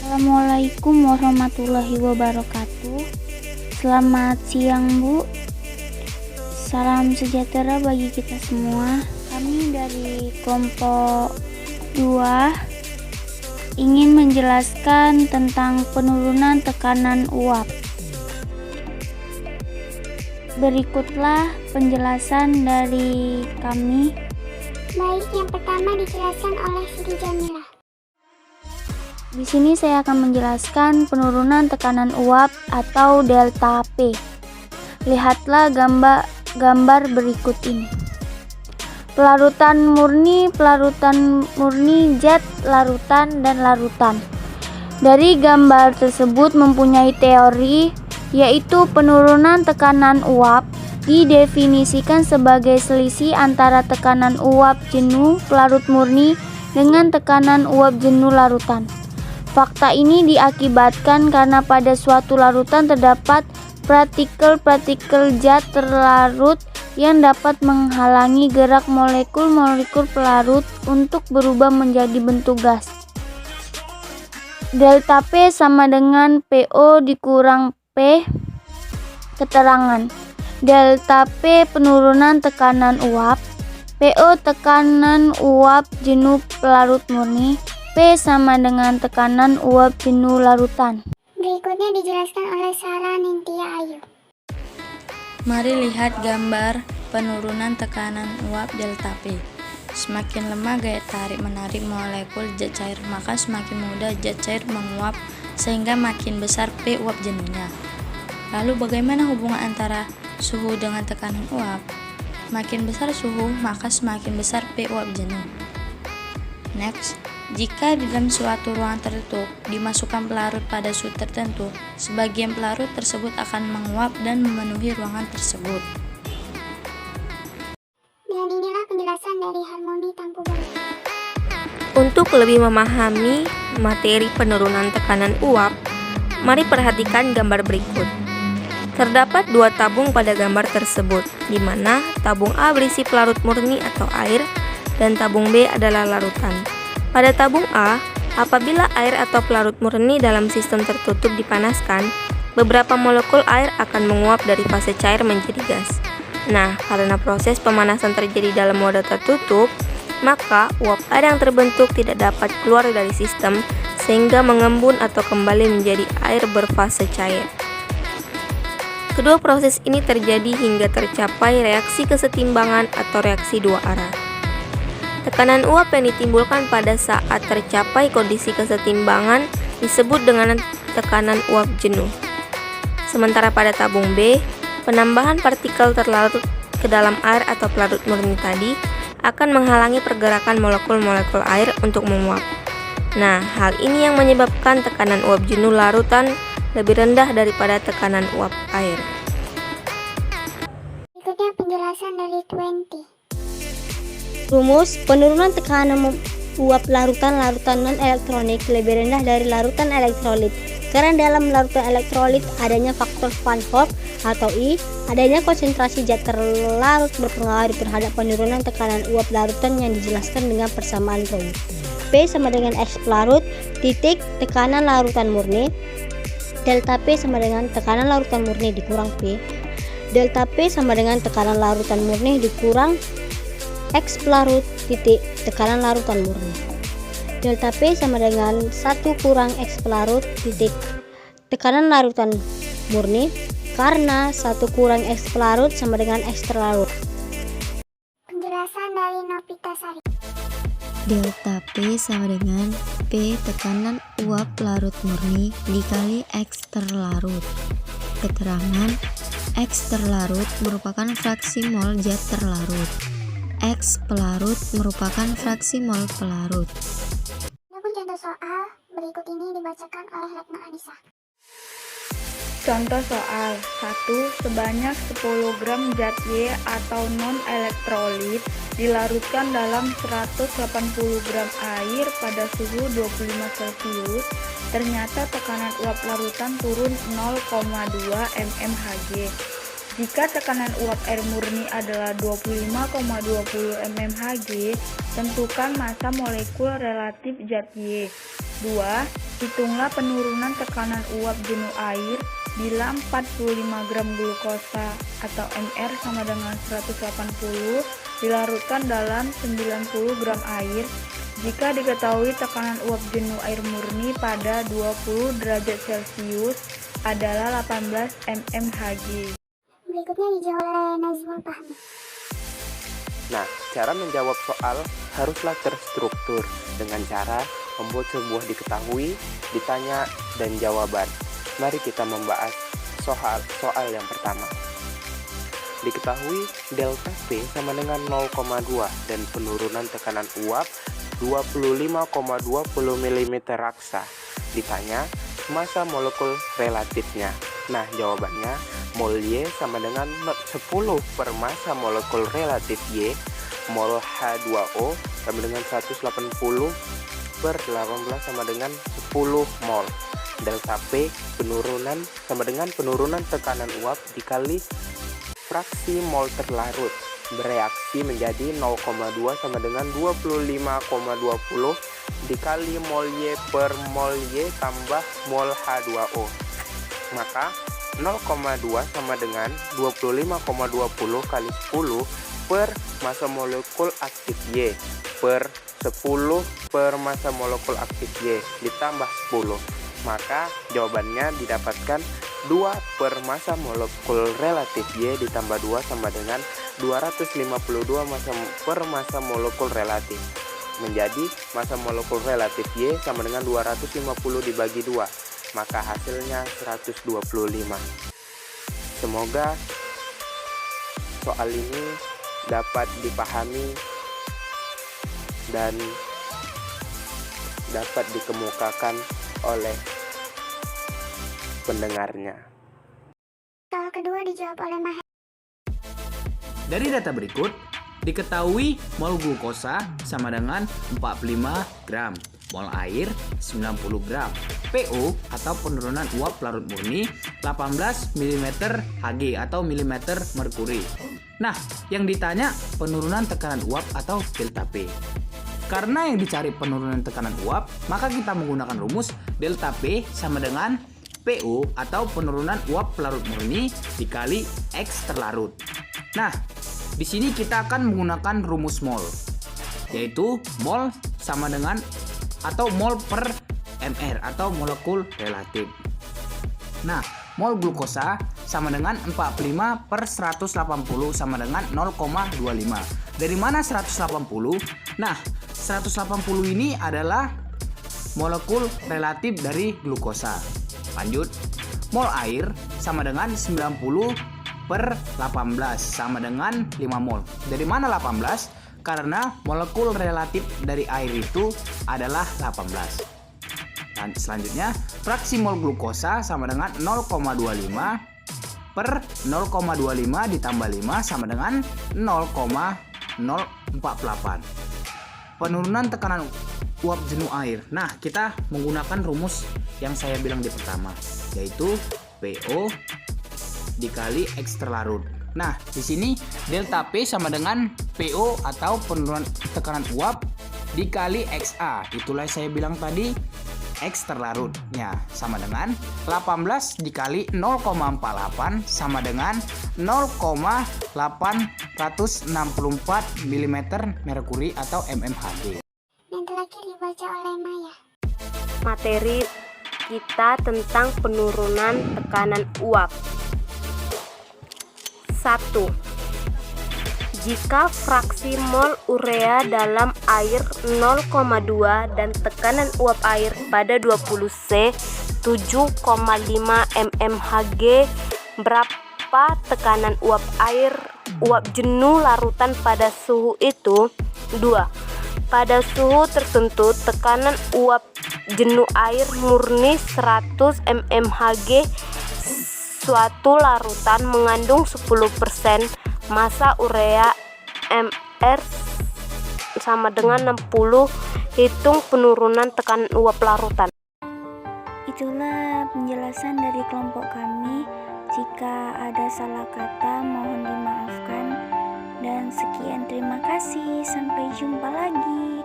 Assalamualaikum warahmatullahi wabarakatuh. Selamat siang Bu. Salam sejahtera bagi kita semua. Kami dari kelompok 2 ingin menjelaskan tentang penurunan tekanan uap. Berikutlah penjelasan dari kami. Baik, yang pertama dijelaskan oleh Siti Jamilah. Di sini saya akan menjelaskan penurunan tekanan uap atau delta P. Lihatlah gambar berikut ini. Pelarutan murni, zat, larutan, dan larutan. Dari gambar tersebut mempunyai teori, yaitu penurunan tekanan uap didefinisikan sebagai selisih antara tekanan uap jenuh pelarut murni dengan tekanan uap jenuh larutan. Fakta ini diakibatkan karena pada suatu larutan terdapat partikel-partikel zat terlarut yang dapat menghalangi gerak molekul-molekul pelarut untuk berubah menjadi bentuk gas. Delta P sama dengan PO dikurang P. Keterangan. Delta P penurunan tekanan uap, PO tekanan uap jenuh pelarut murni, P sama dengan tekanan uap jenuh larutan. Berikutnya dijelaskan oleh Sarah Nintia Ayu. Mari lihat gambar penurunan tekanan uap delta P. Semakin lemah gaya tarik-menarik molekul zat cair, maka semakin mudah zat cair menguap sehingga makin besar P uap jenuhnya. Lalu bagaimana hubungan antara suhu dengan tekanan uap? Makin besar suhu, maka semakin besar P uap jenuh. Next, jika di dalam suatu ruangan tertutup dimasukkan pelarut pada suhu tertentu, sebagian pelarut tersebut akan menguap dan memenuhi ruangan tersebut. Dan inilah penjelasan dari Harmoni Tampuban. Untuk lebih memahami materi penurunan tekanan uap, mari perhatikan gambar berikut. Terdapat dua tabung pada gambar tersebut, di mana tabung A berisi pelarut murni atau air, dan tabung B adalah larutan. Pada tabung A, apabila air atau pelarut murni dalam sistem tertutup dipanaskan, beberapa molekul air akan menguap dari fase cair menjadi gas. Nah, karena proses pemanasan terjadi dalam wadah tertutup, maka uap air yang terbentuk tidak dapat keluar dari sistem sehingga mengembun atau kembali menjadi air berfase cair. Kedua proses ini terjadi hingga tercapai reaksi kesetimbangan atau reaksi dua arah. Tekanan uap yang ditimbulkan pada saat tercapai kondisi kesetimbangan disebut dengan tekanan uap jenuh. Sementara pada tabung B, penambahan partikel terlarut ke dalam air atau pelarut murni tadi akan menghalangi pergerakan molekul-molekul air untuk menguap. Nah, hal ini yang menyebabkan tekanan uap jenuh larutan lebih rendah daripada tekanan uap air. Berikutnya penjelasan dari 20. Rumus penurunan tekanan uap larutan non-elektronik lebih rendah dari larutan elektrolit. Karena dalam larutan elektrolit adanya faktor Van Hoff atau I, adanya konsentrasi zat terlarut berpengaruh terhadap penurunan tekanan uap larutan yang dijelaskan dengan persamaan rumus. P sama dengan X pelarut titik tekanan larutan murni. Delta P sama dengan tekanan larutan murni dikurang P. Delta P sama dengan tekanan larutan murni dikurang X pelarut titik tekanan larutan murni. Delta P sama dengan 1 kurang X pelarut titik tekanan larutan murni, karena 1 kurang X pelarut sama dengan X terlarut. Penjelasan dari Novita Sari. Delta P sama dengan P tekanan uap larut murni dikali X terlarut. Keterangan, X terlarut merupakan fraksi mol zat terlarut. X pelarut merupakan fraksi mol pelarut. Adapun contoh soal berikut ini dibacakan oleh Retno Anissa. Contoh soal 1. Sebanyak 10 gram zat Y atau non-elektrolit dilarutkan dalam 180 gram air pada suhu 25 Celcius. Ternyata tekanan uap larutan turun 0,2 mmHg. Jika tekanan uap air murni adalah 25,20 mmHg, tentukan massa molekul relatif zat Y. 2. Hitunglah penurunan tekanan uap jenuh air bila 45 gram glukosa atau Mr sama dengan 180 dilarutkan dalam 90 gram air jika diketahui tekanan uap jenuh air murni pada 20 derajat Celcius adalah 18 mmHg. Berikutnya dijawab oleh Nazmul Fahmi. Nah, cara menjawab soal haruslah terstruktur dengan cara membuat sebuah diketahui, ditanya, dan jawaban. Mari kita membahas soal yang pertama. Diketahui delta P sama dengan 0,2 dan penurunan tekanan uap 25,20 mm raksa. Ditanya massa molekul relatifnya. Nah, jawabannya mol Y sama dengan 10 per massa molekul relatif Y, mol H2O sama dengan 180 per 18 sama dengan 10 mol. Delta P penurunan sama dengan penurunan tekanan uap dikali fraksi mol terlarut, bereaksi menjadi 0,2 sama dengan 25,20 dikali mol Y per mol Y tambah mol H2O. Maka 0,2 sama dengan 25,20 kali 10 per massa molekul aktif Y per 10 per massa molekul aktif Y ditambah 10. Maka jawabannya didapatkan 2 per massa molekul relatif Y ditambah 2 sama dengan 252 per massa molekul relatif. Menjadi massa molekul relatif Y sama dengan 250 dibagi 2. Maka hasilnya 125. Semoga soal ini dapat dipahami dan dapat dikemukakan oleh pendengarnya. Soal kedua dijawab oleh Maher. Dari data berikut, diketahui mol glukosa sama dengan 45 gram, mol air 90 gram, PO atau penurunan uap larut murni 18 mm Hg atau mm merkuri. Nah, yang ditanya penurunan tekanan uap atau delta P. Karena yang dicari penurunan tekanan uap, maka kita menggunakan rumus delta P sama dengan PO atau penurunan uap larut murni dikali X terlarut. Nah, di sini kita akan menggunakan rumus mol, yaitu mol sama dengan atau mol per mR atau molekul relatif. Nah, mol glukosa sama dengan 45 per 180 sama dengan 0,25. Dari mana 180? Nah, 180 ini adalah molekul relatif dari glukosa. Lanjut, mol air sama dengan 90 per 18 sama dengan 5 mol. Dari mana 18? Karena molekul relatif dari air itu adalah 18. Dan selanjutnya, fraksi mol glukosa sama dengan 0,25 per 0,25 ditambah 5 sama dengan 0,048. Penurunan tekanan uap jenuh air. Nah, kita menggunakan rumus yang saya bilang di pertama, yaitu PO dikali X terlarut. Nah, di sini delta P sama dengan PO atau penurunan tekanan uap dikali XA. Itulah saya bilang tadi, X terlarutnya sama dengan 18 dikali 0,48 sama dengan 0,864 mm merkuri atau mmHg. Yang terakhir dibaca oleh Maya. Materi kita tentang penurunan tekanan uap. 1. Jika fraksi mol urea dalam air 0,2 dan tekanan uap air pada 20 C 7,5 mmHg, berapa tekanan uap jenuh larutan pada suhu itu? 2. Pada suhu tertentu tekanan uap jenuh air murni 100 mmHg. Suatu larutan mengandung 10% massa urea Mr sama dengan 60. Hitung penurunan tekanan uap larutan. Itulah penjelasan dari kelompok kami. Jika ada salah kata mohon dimaafkan. Dan sekian, terima kasih. Sampai jumpa lagi.